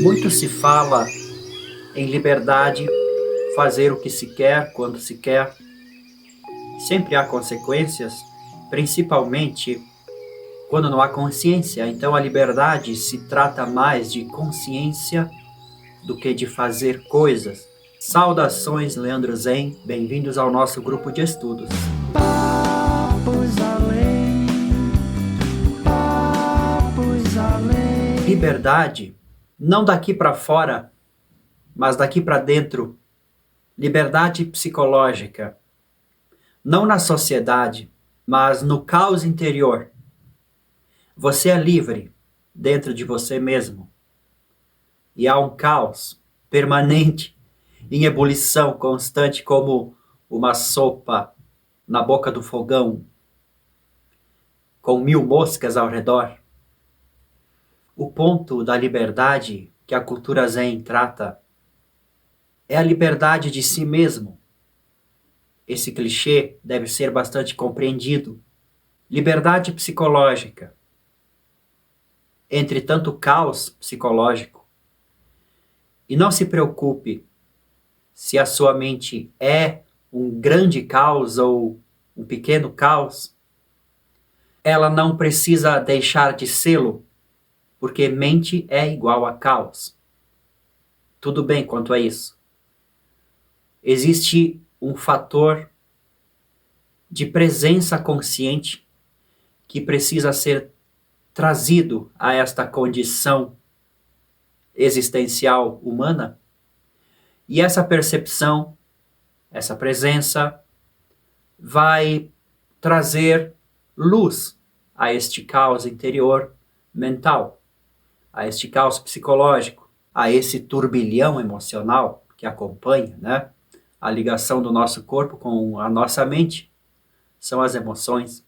Muito se fala em liberdade, fazer o que se quer, quando se quer. Sempre há consequências, principalmente quando não há consciência. Então a liberdade se trata mais de consciência do que de fazer coisas. Saudações, Leandro Zen, bem-vindos ao nosso grupo de estudos. Papos além, papos além. Liberdade, não daqui para fora, mas daqui para dentro. Liberdade psicológica, não na sociedade, mas no caos interior. Você é livre dentro de você mesmo. E há um caos permanente, em ebulição constante, como uma sopa na boca do fogão, com 1000 moscas ao redor. O ponto da liberdade que a cultura Zen trata é a liberdade de si mesmo. Esse clichê deve ser bastante compreendido. Liberdade psicológica. Entre tanto caos psicológico. E não se preocupe se a sua mente é um grande caos ou um pequeno caos. Ela não precisa deixar de sê-lo, porque mente é igual a caos. Tudo bem quanto a isso. Existe um fator de presença consciente que precisa ser trazido a esta condição existencial humana, e essa percepção, essa presença, vai trazer luz a este caos interior mental, a este caos psicológico, a esse turbilhão emocional que acompanha, né? A ligação do nosso corpo com a nossa mente são as emoções.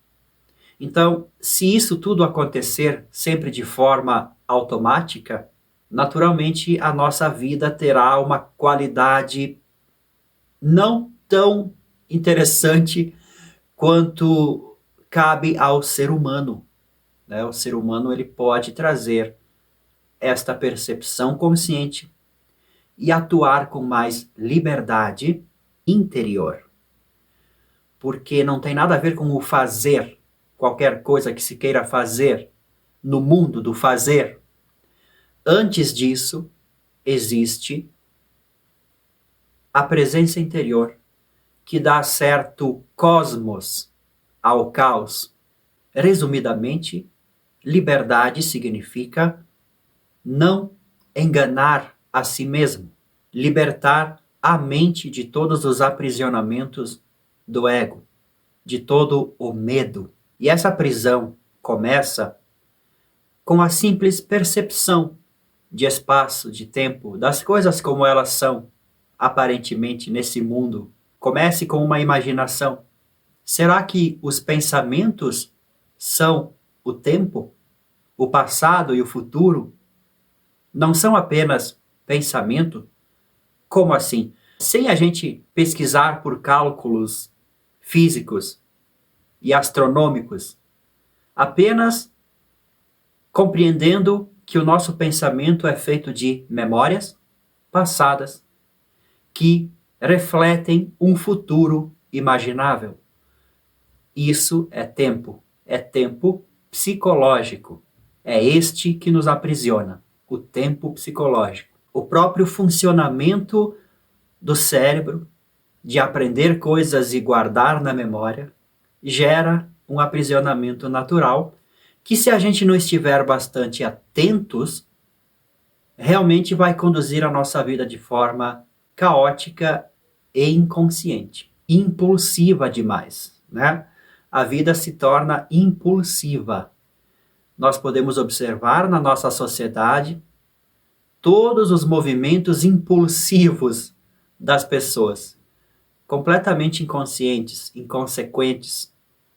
Então, se isso tudo acontecer sempre de forma automática, naturalmente a nossa vida terá uma qualidade não tão interessante quanto cabe ao ser humano, né? O ser humano ele pode trazer esta percepção consciente e atuar com mais liberdade interior. Porque não tem nada a ver com o fazer, qualquer coisa que se queira fazer no mundo do fazer. Antes disso, existe a presença interior que dá certo cosmos ao caos. Resumidamente, liberdade significa não enganar a si mesmo, libertar a mente de todos os aprisionamentos do ego, de todo o medo. E essa prisão começa com a simples percepção de espaço, de tempo, das coisas como elas são, aparentemente, nesse mundo. Comece com uma imaginação. Será que os pensamentos são o tempo? O passado e o futuro? Não são apenas pensamento? Como assim? Sem a gente pesquisar por cálculos físicos e astronômicos, apenas compreendendo que o nosso pensamento é feito de memórias passadas que refletem um futuro imaginável. Isso é tempo psicológico. É este que nos aprisiona, o tempo psicológico. O próprio funcionamento do cérebro de aprender coisas e guardar na memória gera um aprisionamento natural que, se a gente não estiver bastante atentos, realmente vai conduzir a nossa vida de forma caótica e inconsciente, impulsiva demais, né? A vida se torna impulsiva. Nós podemos observar na nossa sociedade todos os movimentos impulsivos das pessoas, completamente inconscientes, inconsequentes,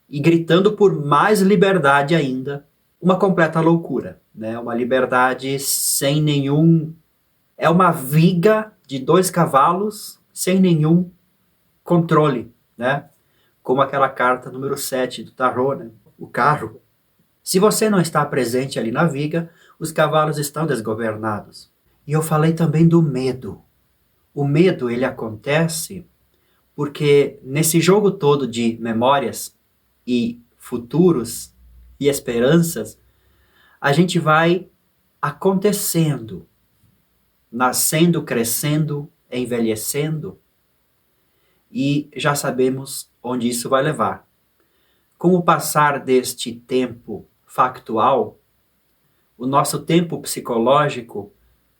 e gritando por mais liberdade ainda, uma completa loucura, né? Uma liberdade sem nenhum... É uma viga de 2 cavalos sem nenhum controle, né? Como aquela carta número 7 do tarot, né? O carro. Se você não está presente ali na viga, os cavalos estão desgovernados. E eu falei também do medo. O medo, ele acontece porque nesse jogo todo de memórias e futuros e esperanças, a gente vai acontecendo, nascendo, crescendo, envelhecendo, e já sabemos onde isso vai levar. Com o passar deste tempo factual, o nosso tempo psicológico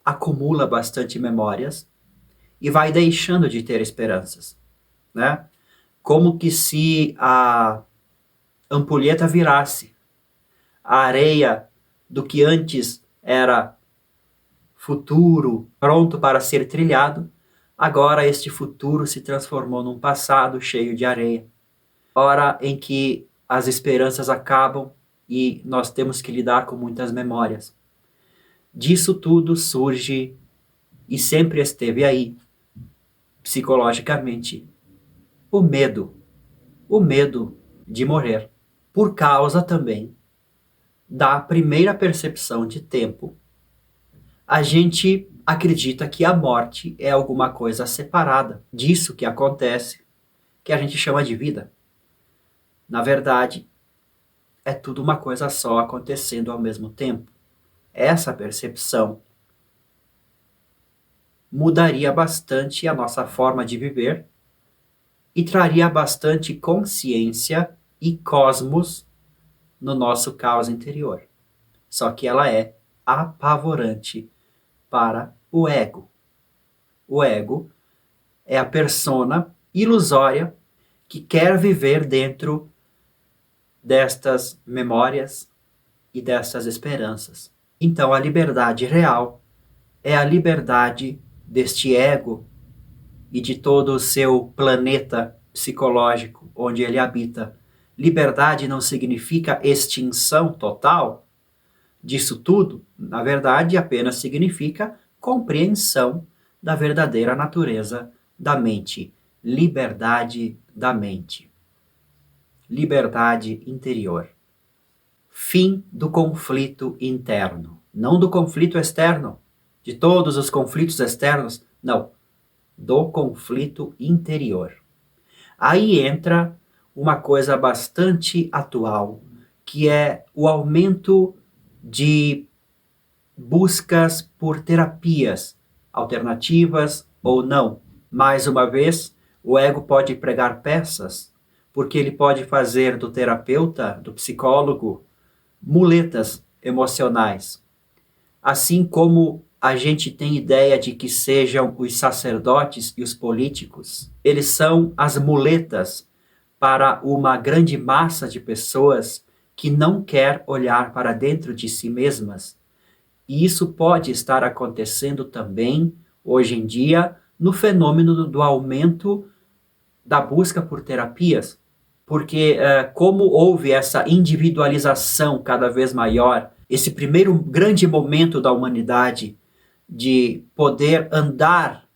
acumula bastante memórias e vai deixando de ter esperanças, né? Como que se a ampulheta virasse. A areia do que antes era futuro, pronto para ser trilhado, agora este futuro se transformou num passado cheio de areia. Hora em que as esperanças acabam e nós temos que lidar com muitas memórias. Disso tudo surge, e sempre esteve aí, psicologicamente, o medo de morrer, por causa também da primeira percepção de tempo. A gente acredita que a morte é alguma coisa separada disso que acontece, que a gente chama de vida. Na verdade, é tudo uma coisa só acontecendo ao mesmo tempo. Essa percepção mudaria bastante a nossa forma de viver e traria bastante consciência e cosmos no nosso caos interior. Só que ela é apavorante para o ego. O ego é a persona ilusória que quer viver dentro destas memórias e destas esperanças. Então, a liberdade real é a liberdade deste ego e de todo o seu planeta psicológico onde ele habita. Liberdade não significa extinção total disso tudo. Na verdade, apenas significa compreensão da verdadeira natureza da mente. Liberdade da mente. Liberdade interior. Fim do conflito interno. Não do conflito externo, de todos os conflitos externos, não. Do conflito interior. Aí entra uma coisa bastante atual, que é o aumento de buscas por terapias alternativas ou não. Mais uma vez, o ego pode pregar peças, porque ele pode fazer do terapeuta, do psicólogo, muletas emocionais. Assim como a gente tem ideia de que sejam os sacerdotes e os políticos, eles são as muletas para uma grande massa de pessoas que não quer olhar para dentro de si mesmas. E isso pode estar acontecendo também, hoje em dia, no fenômeno do aumento da busca por terapias. Porque como houve essa individualização cada vez maior, esse primeiro grande momento da humanidade de poder andar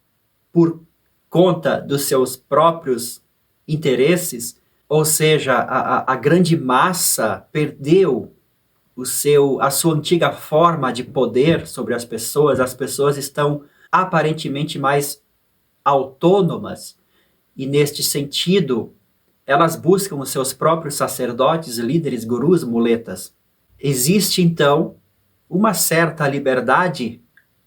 por conta dos seus próprios interesses, ou seja, a grande massa perdeu a sua antiga forma de poder sobre as pessoas estão aparentemente mais autônomas, e neste sentido, elas buscam os seus próprios sacerdotes, líderes, gurus, muletas. Existe, então, uma certa liberdade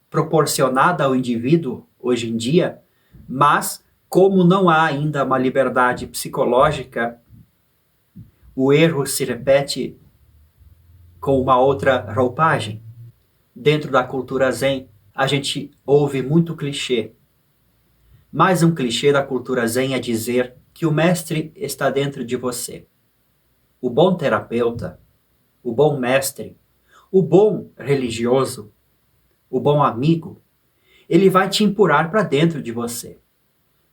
proporcionada ao indivíduo hoje em dia, mas como não há ainda uma liberdade psicológica, o erro se repete com uma outra roupagem. Dentro da cultura Zen, a gente ouve muito clichê. Mais um clichê da cultura Zen é dizer que o mestre está dentro de você. O bom terapeuta, o bom mestre, o bom religioso, o bom amigo, ele vai te empurrar para dentro de você.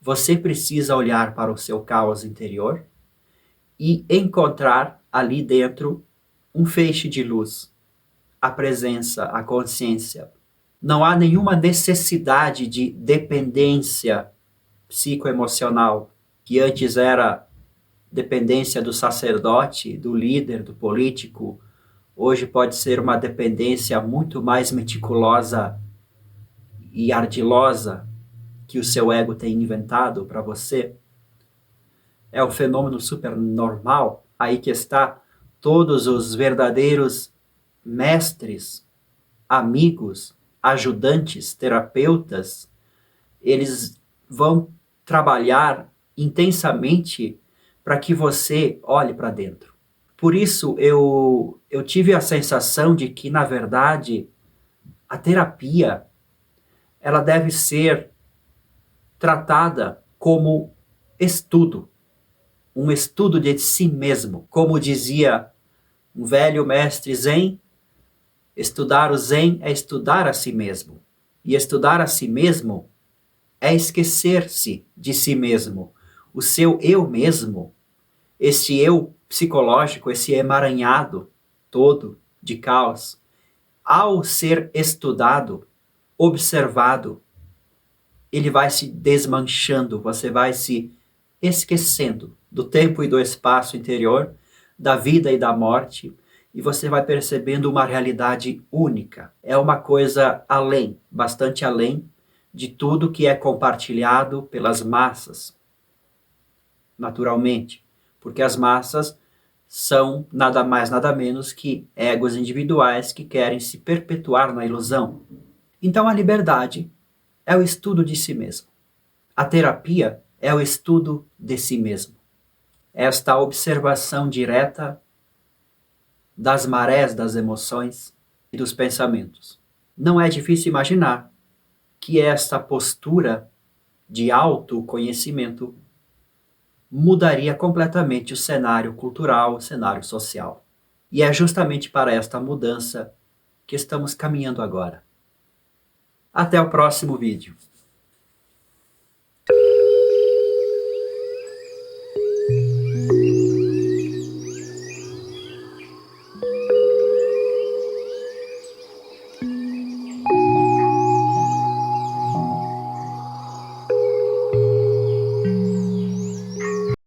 Você precisa olhar para o seu caos interior e encontrar ali dentro um feixe de luz, a presença, a consciência. Não há nenhuma necessidade de dependência psicoemocional, que antes era dependência do sacerdote, do líder, do político. Hoje pode ser uma dependência muito mais meticulosa e ardilosa que o seu ego tem inventado para você, é um fenômeno super normal. Aí que está, todos os verdadeiros mestres, amigos, ajudantes, terapeutas, eles vão trabalhar intensamente para que você olhe para dentro. Por isso eu tive a sensação de que, na verdade, a terapia ela deve ser tratada como estudo, um estudo de si mesmo. Como dizia um velho mestre Zen, estudar o Zen é estudar a si mesmo. E estudar a si mesmo é esquecer-se de si mesmo. O seu eu mesmo, esse eu psicológico, esse emaranhado todo de caos, ao ser estudado, observado, ele vai se desmanchando, você vai se esquecendo do tempo e do espaço interior, da vida e da morte, e você vai percebendo uma realidade única. É uma coisa além, bastante além de tudo que é compartilhado pelas massas, naturalmente, porque as massas são nada mais, nada menos que egos individuais que querem se perpetuar na ilusão. Então a liberdade é o estudo de si mesmo. A terapia é o estudo de si mesmo. Esta observação direta das marés das emoções e dos pensamentos. Não é difícil imaginar que esta postura de autoconhecimento mudaria completamente o cenário cultural, o cenário social. E é justamente para esta mudança que estamos caminhando agora. Até o próximo vídeo.